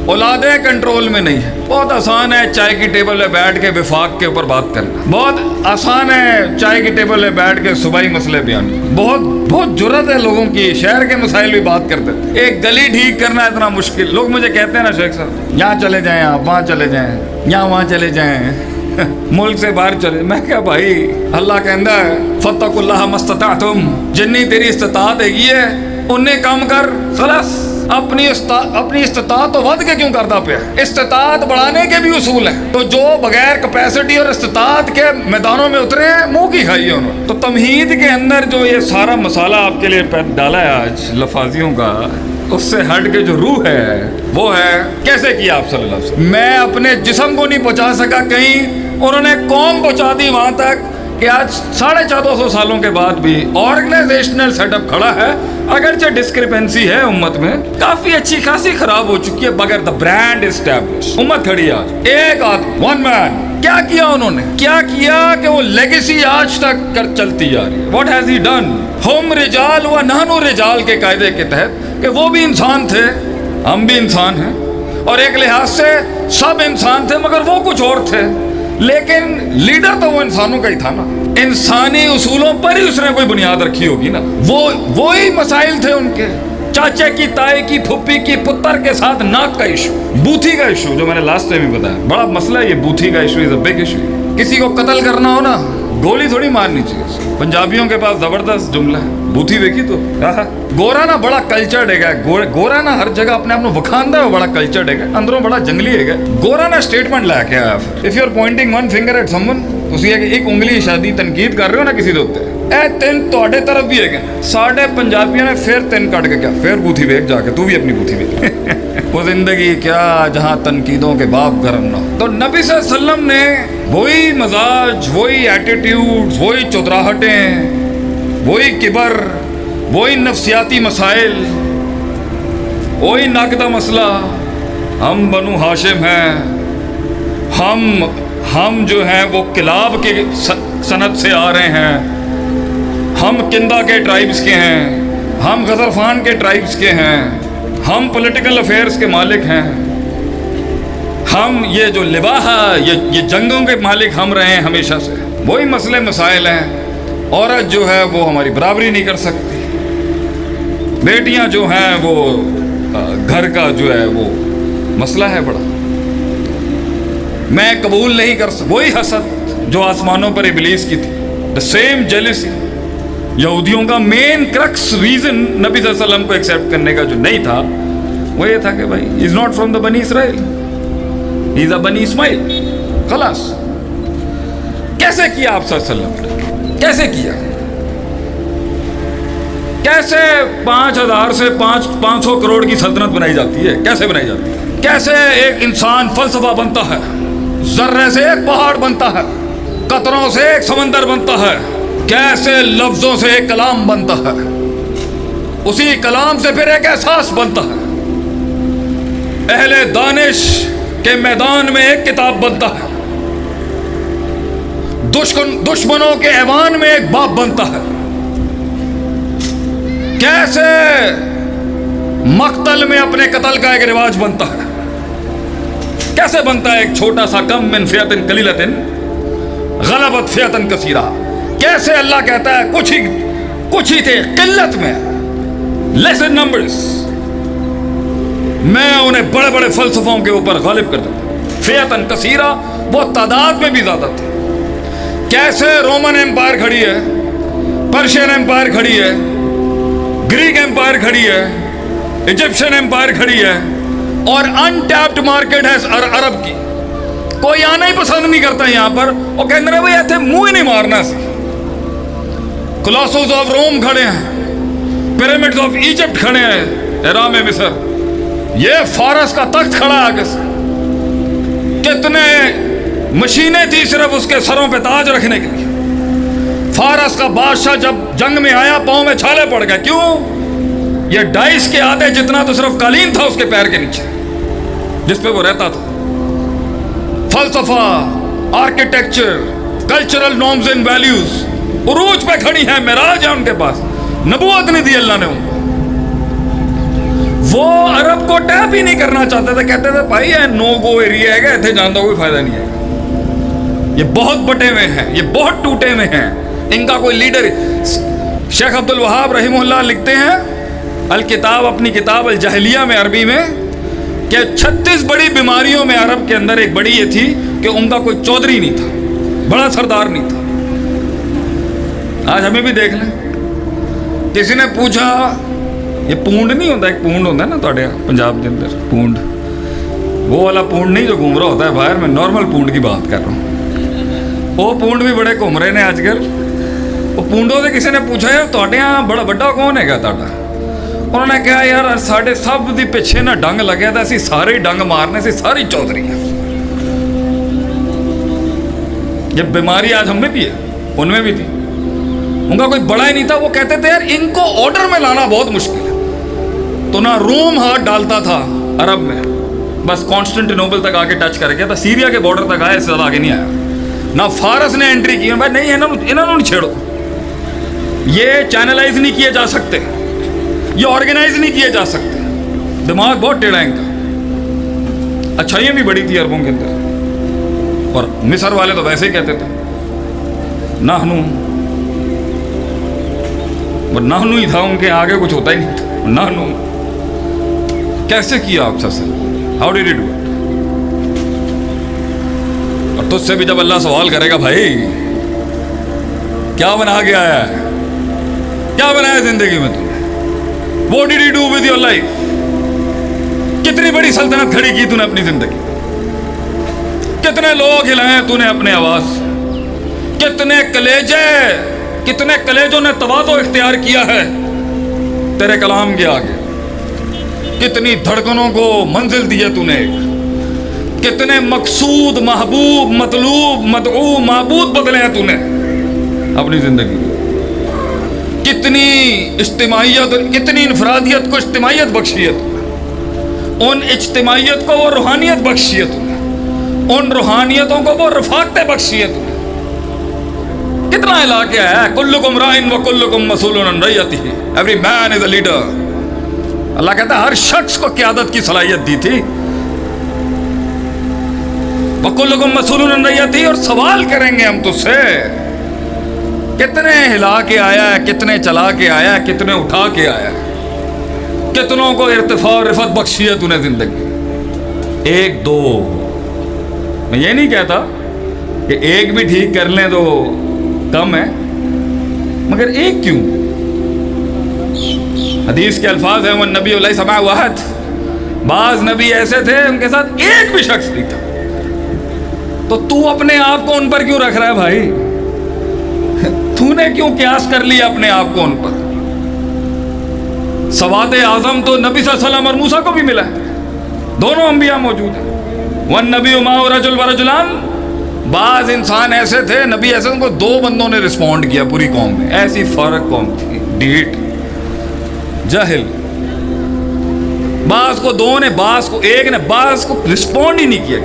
औलादे control में नहीं है। बहुत आसान है चाय की टेबल पे बैठ के विफाक के ऊपर बात करना, बहुत आसान है चाय की टेबल पे बैठ के सूबाई मसले बयान, बहुत जुर्रत है लोगों की, शहर के मसाइल भी बात करते थे। एक गली ठीक करना इतना मुश्किल। लोग मुझे कहते हैं ना शेख साहब यहाँ चले जाएं, आप वहाँ चले जाएं, यहाँ वहाँ चले जाएं, मुल्क से बाहर चले। मैं क्या भाई, अल्लाह कहता है फत्तकुल्लाह मस्तताअतुम, जितनी तेरी इस्तिताअत है उन्हें काम कर, खलास। अपनी इस्तिताअत तो वध के क्यों करता पे? इस्तिताअत बढ़ाने के भी उसूल हैं। तो जो बगैर कैपेसिटी और इस्तिताअत के मैदानों में उतरे हैं, मुंह की खाई है उन्होंने। तो तमहीद के अंदर जो ये सारा मसाला आपके लिए डाला है आज लफाजियों का, उससे हट के जो रूह है वो है कैसे किया आप सल्लल्लाहु अलैहि वसल्लम। मैं अपने जिस्म को नहीं पहुंचा सका कहीं, उन्होंने कौम पहुंचा दी वहां तक कि आज 1450 सालों के बाद भी ऑर्गेनाइजेशनल सेटअप खड़ा है। अगरचे डिस्क्रिपेंसी है उम्मत में, काफी अच्छी खासी खराब हो चुकी है, मगर द ब्रांड एस्टैब्लिश, उम्मत खड़ी है आज। एक आदमी, वन मैन, क्या किया उन्होंने? क्या किया कि वो लेगेसी आज तक कर चलती जा रही है। What has he done? हम रिजाल व नहनु रिजाल के कायदे के तहत कि वो भी इंसान थे, हम भी इंसान हैं, और एक लिहाज से सब इंसान थे मगर वो कुछ और थे, लेकिन लीडर तो वो इंसानों का ही था ना। इंसानी उसूलों पर ही उसने कोई बुनियाद रखी होगी ना। वो ही मसाइल थे उनके, चाचे की, ताई की, फुप्पी की, पुत्र के साथ नाक का इशू, बूथी का इशू, जो मैंने लास्ट टाइम ही बताया, बड़ा मसला है ये बूथी का issue, is a big issue. किसी को कत्ल करना हो ना, गोली थोड़ी मारनी चाहिए। पंजाबियों के पास जबरदस्त जुमला है, बूथी देखी तो गोरा ना बड़ा कल्चर्ड है, गोरा ना हर जगह अपने आप को वखांदा है, बड़ा कल्चर्ड है, अंदरों बड़ा जंगली है। गोरा ना स्टेटमेंट ला के आया, if you are pointing one finger at someone, ਤੁਸੀਂ ਇੱਕ ਉਂਗਲੀ ਸ਼ਾਦੀ ਤਨਕੀਦ ਕਰ ਰਹੇ ਹੋ ਨਾ ਕਿਸੇ ਦੇ ਉੱਤੇ, ਇਹ ਤਿੰਨ ਤੁਹਾਡੇ ਤਰਫ ਵੀ ਹੈਗੇ। ਸਾਡੇ ਪੰਜਾਬੀਆਂ ਨੇ ਫਿਰ ਤਿੰਨ ਕੱਢ ਕੇ ਕਿਹਾ, ਫਿਰ ਬੂਥੀ ਵੇਖ ਜਾ ਕੇ, ਤੂੰ ਵੀ ਆਪਣੀ ਬੂਥੀ ਵੇਖ। वो जिंदगी क्या जहाँ तनकीदों के बाप गरम ना। तो नबी सल्लल्लाहु अलैहि वसल्लम ने वही मजाज, वही एटीट्यूड, वही चौधराहटें, वही किबर, वही नफ्सियाती मसाइल, वही नाक का मसला। हम बनु हाशिम हैं, हम जो हैं वो किलाब के सनद से आ रहे हैं, हम किंदा के ट्राइब्स के हैं, हम गजरफान के ट्राइब्स के हैं, हम पॉलिटिकल अफेयर्स के मालिक हैं, हम ये जो लिबाहा, ये जंगों के मालिक हम रहे हैं हमेशा से। वही मसले मसाइल हैं। औरत जो है वो हमारी बराबरी नहीं कर सकती, बेटियां जो हैं वो घर का जो है वो मसला है बड़ा, मैं कबूल नहीं कर सकता। वही हसद जो आसमानों पर इबलीस की थी, द सेम जेलसी। यहूदियों का मेन क्रक्स रीजन नबी सल्लल्लाहु अलैहि वसल्लम को एक्सेप्ट करने का जो नहीं था, वो ये था कि भाई इज नॉट फ्रॉम द बनी इसराइल, इज अ बनी इस्माइल, खलास। कैसे किया आप सल्लल्लाहु अलैहि वसल्लम? कैसे किया? कैसे 5000 से 500 करोड़ की सल्तनत बनाई जाती है? कैसे बनाई जाती है? कैसे एक इंसान फलसफा बनता है, जर्रे से एक पहाड़ बनता है, कतरों से एक समंदर बनता है, कैसे लफ्जों से एक कलाम बनता है, उसी कलाम से फिर एक एहसास बनता है, अहले दानिश के मैदान में एक किताब बनता है, दुश्मनों के ऐवान में एक बाप बनता है, कैसे मक्तल में अपने कत्ल का एक रिवाज बनता है, कैसे बनता है एक छोटा सा कम मिन फियतिन कलीलतिन गलबत फियतन कसीरा। कैसे अल्लाह कहता है कुछ ही थे किल्लत में, लेस इन नंबर्स, मैं उन्हें बड़े बड़े फलसफों के ऊपर गालिब कर देता। फियतन कसीरा, वो तादाद में भी ज्यादा थे। कैसे रोमन एम्पायर खड़ी है, पर्शियन एम्पायर खड़ी है, ग्रीक एम्पायर खड़ी है, इजिप्शियन एम्पायर खड़ी है, और अनटैप्ड मार्केट है अरब की। कोई आना ही पसंद नहीं करता यहाँ पर, वो कहते रहे भाई ऐसे मुंह ही नहीं मारना सी। कोलोसस ऑफ रोम खड़े हैं, पिरामिड्स ऑफ इजिप्ट खड़े हैं, एहराम मिस्र, ये फारस का तख्त खड़ा है आगे से। कितने मशीनें थी सिर्फ उसके सरों पे ताज रखने के लिए। फारस का बादशाह जब जंग में आया, पांव में छाले पड़ गए। क्यों? ये डाइस के आधे जितना तो सिर्फ कालीन था उसके पैर के नीचे जिस पे वो रहता था। फलसफा, architecture, cultural norms and values उरूज पे खड़ी हैं, मिराज है उनके पास, नबूवत नहीं दी अल्लाह ने उनको। وہ عرب کو ٹیپ ہی نہیں کرنا چاہتے تھے, کہتے تھے بھائی یہ نو گو ایریا ہے, اتنے جان کا کوئی فائدہ نہیں ہے, یہ بہت بٹے ہوئے ہیں, یہ بہت ٹوٹے ہوئے ہیں, ان کا کوئی لیڈر. شیخ عبد الوہاب رحمہ اللہ لکھتے ہیں الکتاب, اپنی کتاب الجاہلیہ میں عربی میں, کہ 36 بڑی بیماریوں میں عرب کے اندر ایک بڑی یہ تھی کہ ان کا کوئی چودھری نہیں تھا, بڑا سردار نہیں تھا. آج ہمیں بھی دیکھ لیں, کسی نے پوچھا, یہ پونڈ نہیں ہوتا, ایک پونڈ ہوتا ہے نا تھوڑے پنجاب کے اندر پونڈ, وہ والا پونڈ نہیں جو گھوم رہا ہوتا ہے باہر, میں نارمل پونڈ کی بات کر رہا ہوں. وہ پونڈ بھی بڑے گھوم رہے ہیں آج کل. وہ پونڈوں سے کسی نے پوچھا یار تھوڑے یہاں بڑا بڑا کون ہے گا تھوڑا, انہوں نے کہا یار ساڑھے سب دی پیچھے نہ ڈنگ لگیا تھا, اسی سارے ڈنگ مارنے سے ساری چودھری ہیں. یہ بیماری آج ہم میں بھی ہے, ان میں بھی تھی, ان کا کوئی بڑا ہی نہیں تھا. وہ کہتے تھے یار ان کو آرڈر میں لانا بہت مشکل ہے. تو نہ روم ہاتھ ڈالتا تھا عرب میں, بس کانسٹنٹینوپل تک آ کے ٹچ کر گیا تھا, سیریا کے بارڈر تک آیا, اس سے زیادہ آگے نہیں آیا. نہ فارس نے انٹری کی, بھائی نہیں انہوں نے چھیڑو, یہ چینلائز نہیں کیے جا سکتے, یہ آرگنائز نہیں کیے جا سکتے. دماغ بہت ٹیڑھا ہے ان کا. اچھائیاں بھی بڑی تھی عربوں کے اندر, اور مصر والے تو ویسے ہی کہتے تھے نحنو, نحنو ہی تھا, ان کے آگے کچھ ہوتا ہی نہیں تھا. نحنو کیسے کیا آپ سے, how did you do it. اور تجھ سے بھی جب اللہ سوال کرے گا بھائی کیا بنا کے آیا ہے, کیا بنایا زندگی میں تم نے, what did you do with your life, کتنی بڑی سلطنت کھڑی کی تو نے اپنی زندگی, کتنے لوگ ہلائے تو نے اپنے آواز, کتنے کلیجوں نے تواضع اختیار کیا ہے تیرے کلام کے آگے, کتنی دھڑکنوں کو منزل دی ہے تو نے, کتنے مقصود محبوب مطلوب مدعو معبود بدلے ہیں تو نے اپنی زندگی میں, کتنی اجتماعیت, کتنی انفرادیت کو اجتماعیت بخشی ہے تو نے, ان اجتماعیت کو وہ روحانیت بخشی ہے تو نے, ان روحانیتوں کو وہ رفاقتیں بخشی ہے تو نے. کتنا علاقہ ہے, کلکم رائن و کلکم مسئول عن رعیتہ, every man is a leader. اللہ کہتا ہے ہر شخص کو قیادت کی صلاحیت دی تھی, وَكُلُّكُمْ مَسْئُولٌ عَنْ رَعِيَّتِهِ, اور سوال کریں گے ہم تجھ سے, کتنے ہلا کے آیا ہے, کتنے چلا کے آیا ہے, کتنے اٹھا کے آیا ہے, کتنوں کو ارتفاع اور رفعت بخشی ہے تو نے زندگی. ایک دو, میں یہ نہیں کہتا کہ ایک بھی ٹھیک کر لیں تو کم ہے, مگر ایک کیوں. حدیث کے الفاظ ہیں وَالنَّبِيُّ لَيْسَ مَعَهُ أَحَدٌ, بعض نبی ایسے تھے ان کے ساتھ ایک بھی شخص نہیں تھا. تو تو اپنے آپ کو ان پر کیوں رکھ رہا ہے بھائی, تو نے کیوں قیاس کر لیا اپنے آپ کو ان پر. سواد اعظم تو نبی صلی اللہ علیہ وسلم اور موسیٰ کو بھی ملا ہے, دونوں انبیاء موجود ہیں. وَالنَّبِيُّ مَعَهُ رَجُلٌ وَرَجُلَانِ, بعض انسان ایسے تھے, نبی ایسے, ان کو 2 بندوں نے رسپونڈ کیا پوری قوم میں, ایسی فرق قوم تھی, ڈیٹ جاہل. بعض کو 2 نے, بعض کو 1 نے, بعض کو رسپونڈ ہی نہیں کیا.